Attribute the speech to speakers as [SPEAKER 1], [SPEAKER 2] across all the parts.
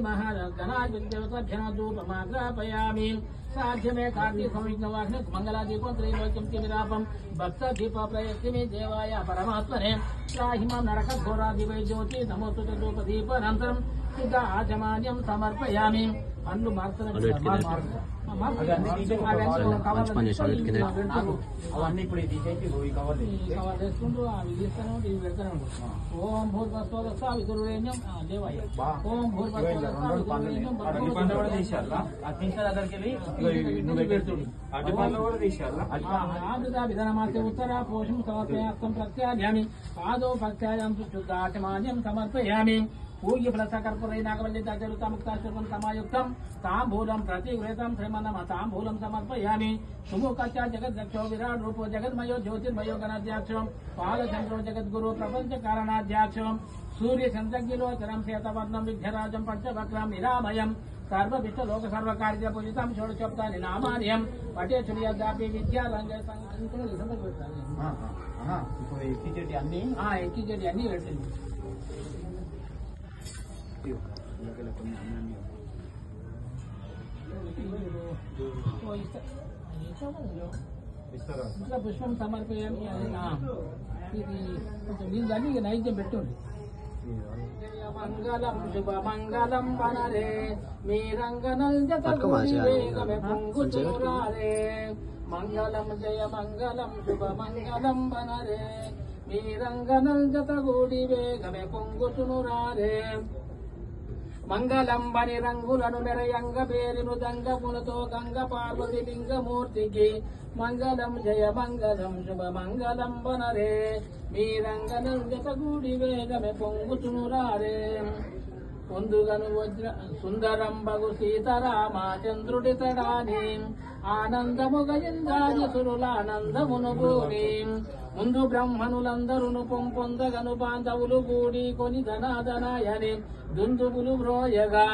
[SPEAKER 1] महागणाधिपमाग्रापयामि साध्यमे कार्तिकविघ्नवाग्ने मंगलादीपं त्रैलोक्यं तिमिरापं भक्तदीपप्रयक्तिमे देवाय परमात्मने त्राहिमां नरकघोरादिवै ज्योति नमोस्तुते धूपदीपानन्तरं सिद्ध आचमान्यं समर्पयामि अन्नु मार्तन
[SPEAKER 2] అవన్నీ ఇప్పుడు తీసేసి కవర్
[SPEAKER 1] చేసుకుంటూ అవి తీస్తాను ఇవి పెడతాను. ఓం భూర్భస్వరస్వ విదురేణ్యం దేవాయ ఓం భూర్భస్వరస్వ విధానమాసే ఉత్తర పోషం సమర్పయాస్తం ప్రత్యాధ్యామి పాదో ప్రత్యాయం శుద్ధాచమాన్యం సమర్పయామి పూజ్య ఫలసకర్పూరై నాగవల్లితాచరుతముక్తాశ్వరం సమాయుక్తం తాంబూలం ప్రతిగృహీతం శ్రీమన్నమ తాంబూలం సమర్పయామి సుముఖశ్చ జగద్రక్షో విరాట్ రూపో జగన్మయో జ్యోతిర్మయో గణాధ్యాక్షం పాలచంద్రో జగద్గురు ప్రపంచ కారణాధ్యాక్షం సూర్య చంద్రగ్నిలోచరం శ్వేతవర్ణం విఘ్నరాజం పంచవక్రం నిరామయం సర్వవిష్ట లోక సర్వకార్య పూజితం షోడశోక్తాని నామాన్యం పటే చుర్యాదాపి విద్యారంగ
[SPEAKER 2] ఎక్కిచెట్టి అన్ని
[SPEAKER 1] పెట్టింది. ఇంకా పుష్పం సమర్పయామి. ఇది కొంచెం నీళ్ళు దాన్ని ఇక నైవేద్యం పెట్టుండి. మంగళం శుభమంగళం వనరే మీరంగనల్ జతగమే పొంగుచురారే మంగళం జయ మంగళం శుభమంగళం వనరే మీరంగనల్ జతగూడి వేగమే పొంగుచునురారే మంగళం బని రంగులను మెరయంగ పేరి మృదంగములతో గంగ పార్వతి లింగమూర్తికి మంగళం జయ మంగళం శుభ మంగళం వనరే మీరంగనం జతగూడి వేగమే పొంగుచునురారే పొందుగను వజ్ర సుందరం బగు సీతారామ చంద్రుడి తడాని ఆనందముగయిందాది సురులానందమును గూడి ముందు బ్రహ్మణులందరును పొందగను బాంధవులు గూడి కొని ధనాదనాయని దుందుబులు బ్రోయగా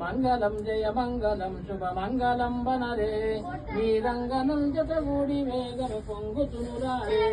[SPEAKER 1] మంగళం జయ మంగళం శుభ మంగళం వనరే మీరంగనం జతగూడి వేగమే పొంగుచునురారే